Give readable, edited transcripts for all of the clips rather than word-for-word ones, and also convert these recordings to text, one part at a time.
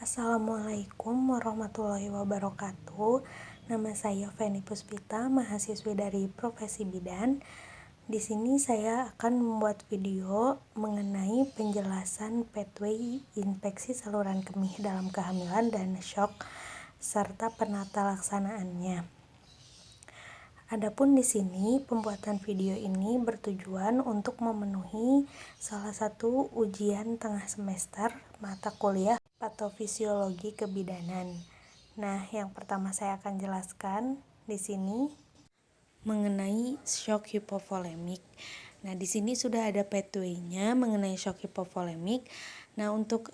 Assalamualaikum warahmatullahi wabarakatuh. Nama saya Feni Puspita, mahasiswi dari Profesi Bidan. Di sini saya akan membuat video mengenai penjelasan pathway infeksi saluran kemih dalam kehamilan dan shock serta penata laksanaannya. Adapun di sini pembuatan video ini bertujuan untuk memenuhi salah satu ujian tengah semester mata kuliah patofisiologi kebidanan. Nah, yang pertama saya akan jelaskan di sini mengenai shock hipovolemik. Nah, di sini sudah ada pathway-nya mengenai shock hipovolemik. Nah, untuk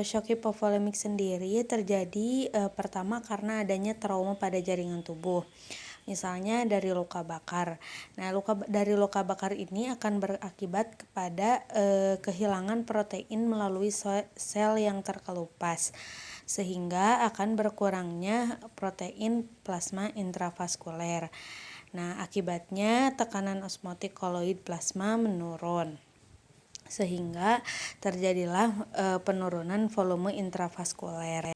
shock hipovolemik sendiri terjadi pertama karena adanya trauma pada jaringan tubuh. Misalnya dari luka bakar. Nah, dari luka bakar ini akan berakibat kepada kehilangan protein melalui sel yang terkelupas, sehingga akan berkurangnya protein plasma intravaskuler. Nah, akibatnya tekanan osmotik koloid plasma menurun, sehingga terjadilah penurunan volume intravaskuler.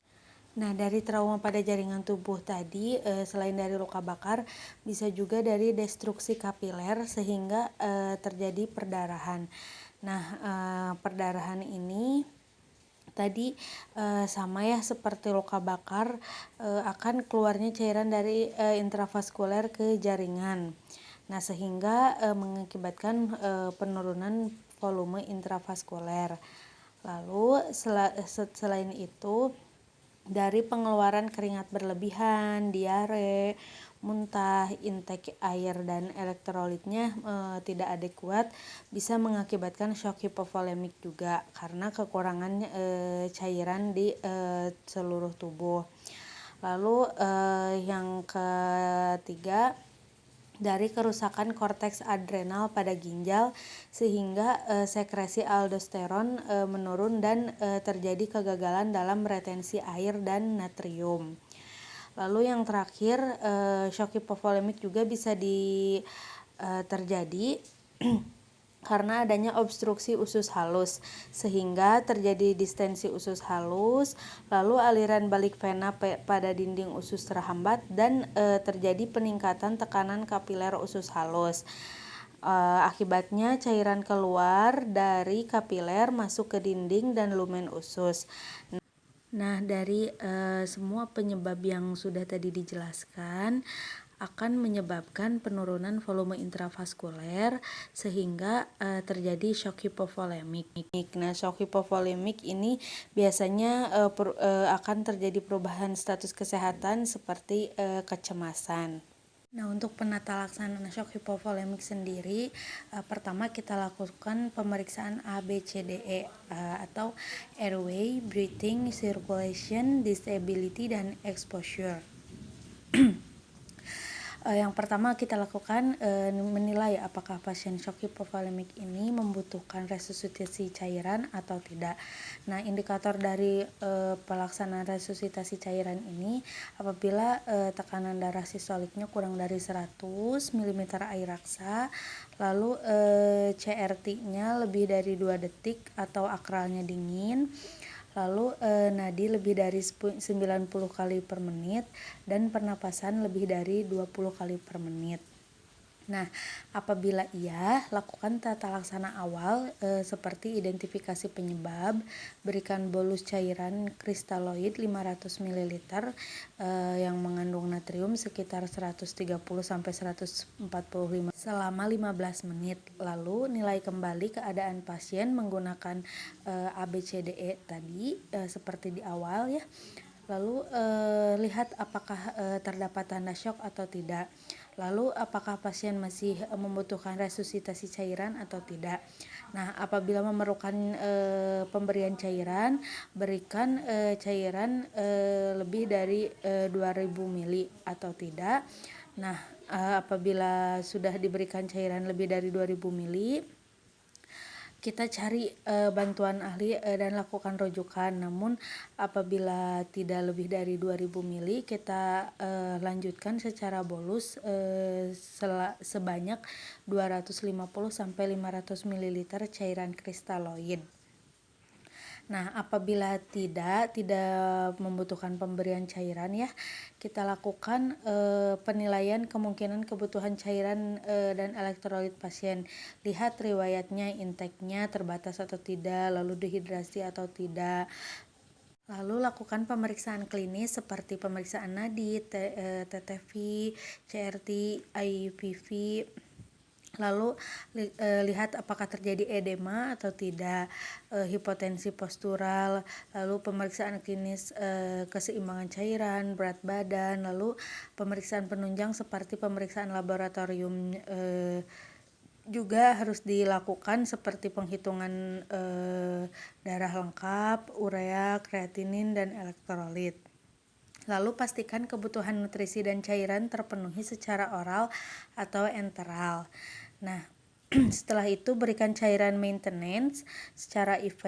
Nah, dari trauma pada jaringan tubuh tadi, selain dari luka bakar, bisa juga dari destruksi kapiler sehingga terjadi perdarahan. Nah, perdarahan ini tadi sama ya seperti luka bakar, akan keluarnya cairan dari intravaskuler ke jaringan. Nah, sehingga mengakibatkan penurunan volume intravaskuler. Lalu selain itu, dari pengeluaran keringat berlebihan, diare, muntah, intake air dan elektrolitnya tidak adekuat, bisa mengakibatkan shock hipovolemik juga karena kekurangan cairan di seluruh tubuh. Lalu yang ketiga, dari kerusakan korteks adrenal pada ginjal sehingga sekresi aldosteron menurun dan terjadi kegagalan dalam retensi air dan natrium. Lalu yang terakhir, shock hipovolemik juga bisa terjadi karena adanya obstruksi usus halus sehingga terjadi distensi usus halus, lalu aliran balik vena pada dinding usus terhambat dan terjadi peningkatan tekanan kapiler usus halus. Akibatnya cairan keluar dari kapiler masuk ke dinding dan lumen usus. Nah, dari semua penyebab yang sudah tadi dijelaskan akan menyebabkan penurunan volume intravaskuler sehingga terjadi shock hipovolemik. Nah, shock hipovolemik ini biasanya akan terjadi perubahan status kesehatan seperti kecemasan. Nah, untuk penata laksanaan shock hipovolemik sendiri, pertama kita lakukan pemeriksaan ABCDE atau airway, breathing, circulation, disability, dan exposure. Yang pertama kita lakukan menilai apakah pasien shock hipovolemik ini membutuhkan resusitasi cairan atau tidak. Nah, indikator dari pelaksanaan resusitasi cairan ini apabila tekanan darah sistoliknya kurang dari 100 mm air raksa, lalu CRT-nya lebih dari 2 detik atau akralnya dingin, lalu nadi lebih dari 90 kali per menit dan pernapasan lebih dari 20 kali per menit. Nah, apabila iya, lakukan tata laksana awal seperti identifikasi penyebab, berikan bolus cairan kristaloid 500 ml yang mengandung natrium sekitar 130-145 selama 15 menit. Lalu nilai kembali keadaan pasien menggunakan ABCDE tadi seperti di awal ya. Lalu lihat apakah terdapat tanda shock atau tidak. Lalu apakah pasien masih membutuhkan resusitasi cairan atau tidak. Nah, apabila memerlukan pemberian cairan, berikan cairan lebih dari 2000 ml atau tidak. Nah, apabila sudah diberikan cairan lebih dari 2000 ml, kita cari bantuan ahli dan lakukan rujukan. Namun apabila tidak lebih dari 2000 ml, kita lanjutkan secara bolus sebanyak 250-500 ml cairan kristaloid. Nah, apabila tidak membutuhkan pemberian cairan ya, kita lakukan penilaian kemungkinan kebutuhan cairan dan elektrolit pasien. Lihat riwayatnya, intake-nya terbatas atau tidak, lalu dehidrasi atau tidak. Lalu lakukan pemeriksaan klinis seperti pemeriksaan nadi, TTV, CRT, IPV. Lalu lihat apakah terjadi edema atau tidak, hipotensi postural, lalu pemeriksaan klinis keseimbangan cairan, berat badan, lalu pemeriksaan penunjang seperti pemeriksaan laboratorium juga harus dilakukan seperti penghitungan darah lengkap, urea, kreatinin, dan elektrolit. Lalu pastikan kebutuhan nutrisi dan cairan terpenuhi secara oral atau enteral. Nah, setelah itu berikan cairan maintenance secara IV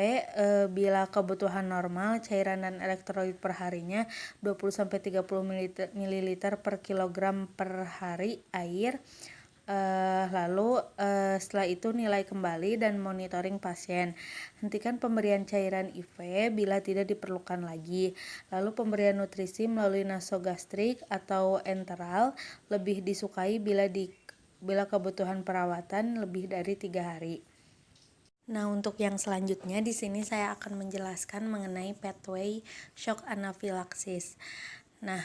bila kebutuhan normal cairan dan elektrolit per harinya 20-30 ml per kilogram per hari air. Lalu setelah itu nilai kembali dan monitoring pasien. Hentikan pemberian cairan IV bila tidak diperlukan lagi. Lalu pemberian nutrisi melalui nasogastrik atau enteral lebih disukai bila kebutuhan perawatan lebih dari 3 hari. Nah, untuk yang selanjutnya di sini saya akan menjelaskan mengenai pathway shock anafilaksis. Nah,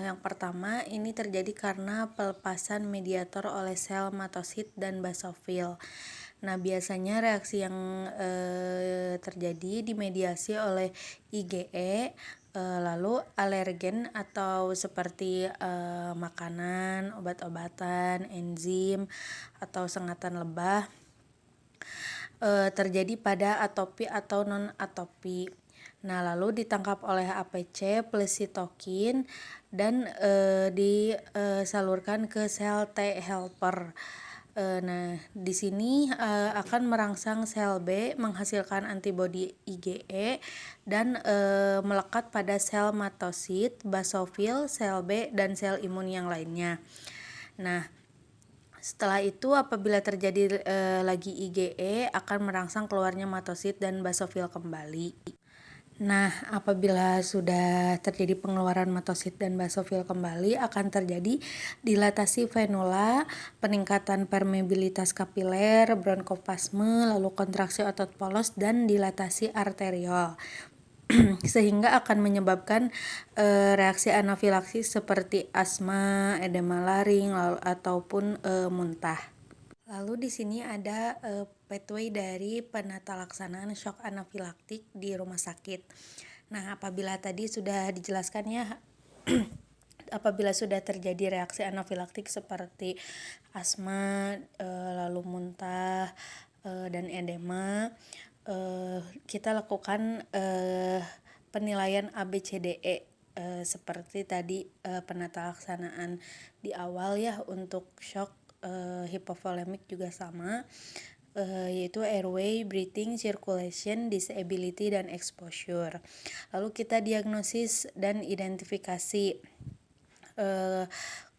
yang pertama ini terjadi karena pelepasan mediator oleh sel matosit dan basofil. Nah, biasanya reaksi yang terjadi dimediasi oleh IgE, lalu alergen atau seperti makanan, obat-obatan, enzim, atau sengatan lebah, terjadi pada atopi atau non-atopi. Nah, lalu ditangkap oleh APC plus sitokin dan disalurkan ke sel T helper. Nah, di sini akan merangsang sel B menghasilkan antibodi IgE dan melekat pada sel matosit, basofil, sel B, dan sel imun yang lainnya. Nah, setelah itu apabila terjadi lagi IgE akan merangsang keluarnya matosit dan basofil kembali. Nah, apabila sudah terjadi pengeluaran matosit dan basofil kembali akan terjadi dilatasi venula, peningkatan permeabilitas kapiler, bronkospasme, lalu kontraksi otot polos dan dilatasi arteriol. Sehingga akan menyebabkan reaksi anafilaksis seperti asma, edema laring, ataupun muntah. Lalu di sini ada pathway dari penata laksanaan shock anafilaktik di rumah sakit. Nah, apabila tadi sudah dijelaskan ya, apabila sudah terjadi reaksi anafilaktik seperti asma, lalu muntah, dan edema, kita lakukan penilaian ABCDE seperti tadi penata laksanaan di awal ya. Untuk shock hipovolemik juga sama, yaitu airway, breathing, circulation, disability, dan exposure. Lalu kita diagnosis dan identifikasi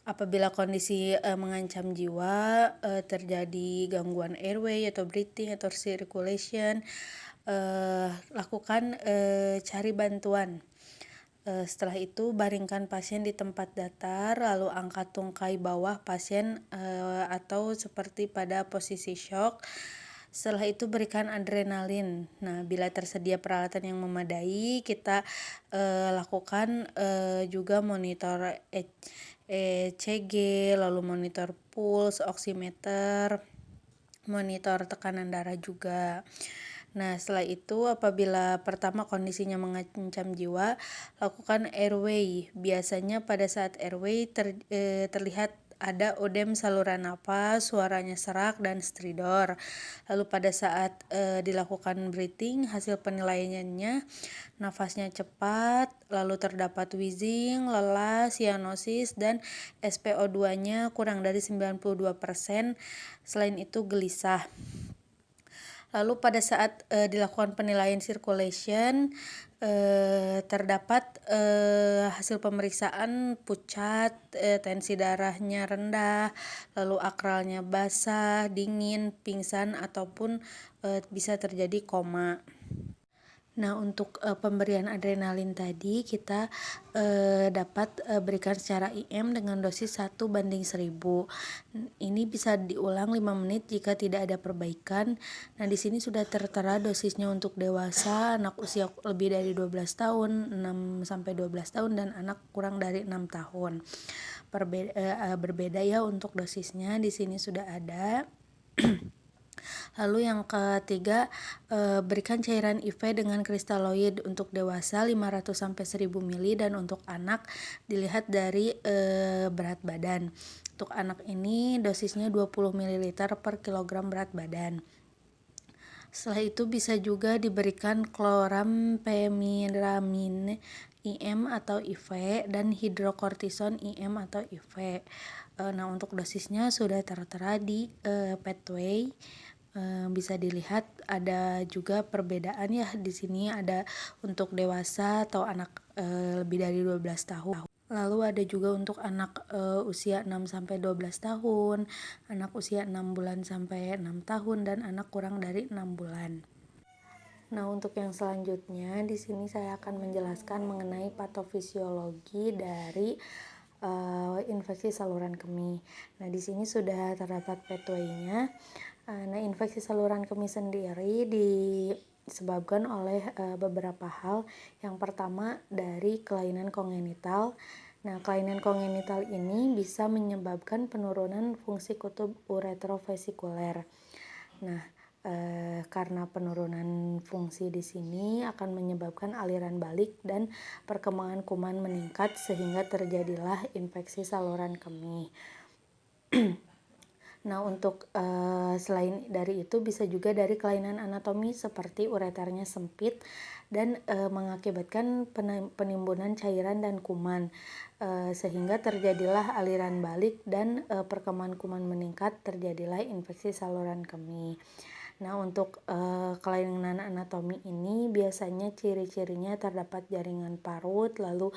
apabila kondisi mengancam jiwa, terjadi gangguan airway atau breathing atau circulation, lakukan cari bantuan. Setelah itu baringkan pasien di tempat datar, lalu angkat tungkai bawah pasien atau seperti pada posisi shock. Setelah itu berikan adrenalin. Nah, bila tersedia peralatan yang memadai, kita lakukan juga monitor ECG, lalu monitor pulse, oximeter, monitor tekanan darah juga. Nah, setelah itu apabila pertama kondisinya mengancam jiwa, lakukan airway. Biasanya pada saat airway terlihat ada odem saluran napas, suaranya serak dan stridor. Lalu pada saat dilakukan breathing, hasil penilaiannya nafasnya cepat, lalu terdapat wheezing, lelah, cyanosis, dan SpO2-nya kurang dari 92%. Selain itu gelisah. Lalu pada saat dilakukan penilaian circulation, terdapat hasil pemeriksaan pucat, tensi darahnya rendah, lalu akralnya basah, dingin, pingsan, ataupun bisa terjadi koma. Nah, untuk pemberian adrenalin tadi kita dapat berikan secara IM dengan dosis 1/1000. Ini bisa diulang 5 menit jika tidak ada perbaikan. Nah, di sini sudah tertera dosisnya untuk dewasa, anak usia lebih dari 12 tahun, 6 sampai 12 tahun dan anak kurang dari 6 tahun. Berbeda ya untuk dosisnya, di sini sudah ada. Lalu yang ketiga, berikan cairan IV dengan kristaloid untuk dewasa 500 sampai 1000 ml dan untuk anak dilihat dari berat badan. Untuk anak ini dosisnya 20 ml per kilogram berat badan. Setelah itu bisa juga diberikan kloramfeniramine IM atau IV dan hidrokortison IM atau IV. Nah, untuk dosisnya sudah tertera di pathway. Bisa dilihat ada juga perbedaan ya, di sini ada untuk dewasa atau anak lebih dari 12 tahun. Lalu ada juga untuk anak usia 6 sampai 12 tahun, anak usia 6 bulan sampai 6 tahun dan anak kurang dari 6 bulan. Nah, untuk yang selanjutnya di sini saya akan menjelaskan mengenai patofisiologi dari infeksi saluran kemih. Nah, di sini sudah terdapat pathway-nya. Nah, infeksi saluran kemih sendiri disebabkan oleh beberapa hal. Yang pertama dari kelainan kongenital. Nah, kelainan kongenital ini bisa menyebabkan penurunan fungsi kutub uretrovesikuler. Nah, karena penurunan fungsi di sini akan menyebabkan aliran balik dan perkembangan kuman meningkat sehingga terjadilah infeksi saluran kemih. Nah, untuk selain dari itu bisa juga dari kelainan anatomi seperti ureternya sempit dan mengakibatkan penimbunan cairan dan kuman sehingga terjadilah aliran balik dan perkembangan kuman meningkat, terjadilah infeksi saluran kemih. Nah, untuk kelainan anatomi ini biasanya ciri-cirinya terdapat jaringan parut, lalu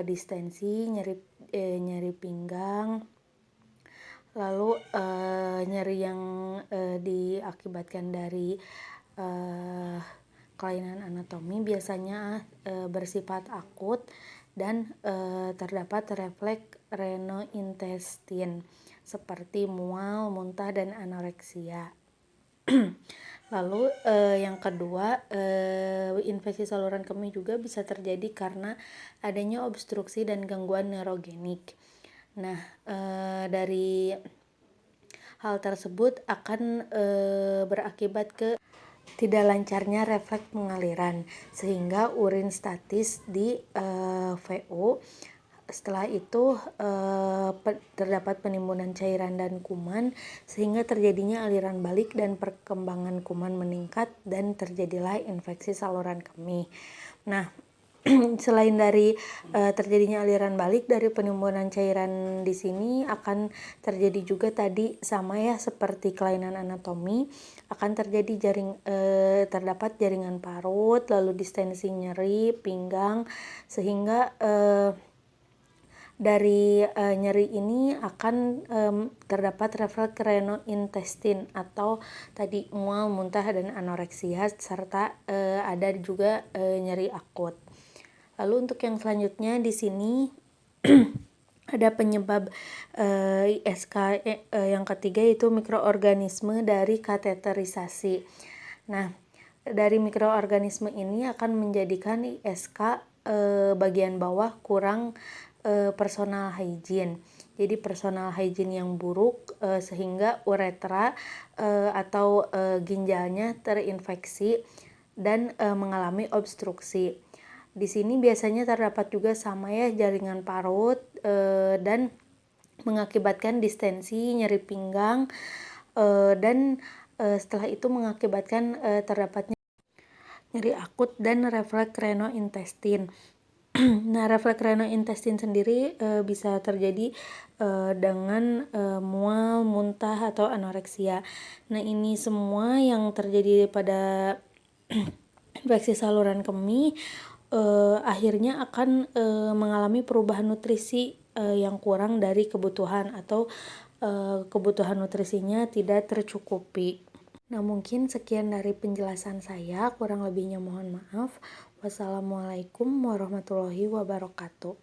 distensi, nyeri pinggang, lalu nyeri yang diakibatkan dari kelainan anatomi biasanya bersifat akut dan terdapat refleks renointestin seperti mual, muntah, dan anoreksia. Lalu yang kedua, infeksi saluran kemih juga bisa terjadi karena adanya obstruksi dan gangguan neurogenik. Nah, dari hal tersebut akan berakibat ke tidak lancarnya refleks pengaliran sehingga urin statis di VO. Setelah itu terdapat penimbunan cairan dan kuman sehingga terjadinya aliran balik dan perkembangan kuman meningkat dan terjadilah infeksi saluran kemih. Nah, selain dari terjadinya aliran balik dari penimbunan cairan di sini akan terjadi juga tadi sama ya seperti kelainan anatomi, akan terjadi terdapat jaringan parut, lalu distensi nyeri pinggang sehingga dari nyeri ini akan terdapat refleks renointestin atau tadi mual, muntah, dan anoreksia serta ada juga nyeri akut. Lalu untuk yang selanjutnya di sini ada penyebab ISK yang ketiga yaitu mikroorganisme dari kateterisasi. Nah, dari mikroorganisme ini akan menjadikan ISK bagian bawah kurang personal hygiene. Jadi personal hygiene yang buruk sehingga uretra atau ginjalnya terinfeksi dan mengalami obstruksi. Di sini biasanya terdapat juga sama ya jaringan parut dan mengakibatkan distensi, nyeri pinggang dan setelah itu mengakibatkan terdapatnya nyeri akut dan refleks renointestin. Nah, refleks renointestin sendiri bisa terjadi dengan mual, muntah, atau anoreksia. Nah, ini semua yang terjadi pada infeksi saluran kemih akhirnya akan mengalami perubahan nutrisi yang kurang dari kebutuhan atau kebutuhan nutrisinya tidak tercukupi. Nah, mungkin sekian dari penjelasan saya, kurang lebihnya mohon maaf. Wassalamualaikum warahmatullahi wabarakatuh.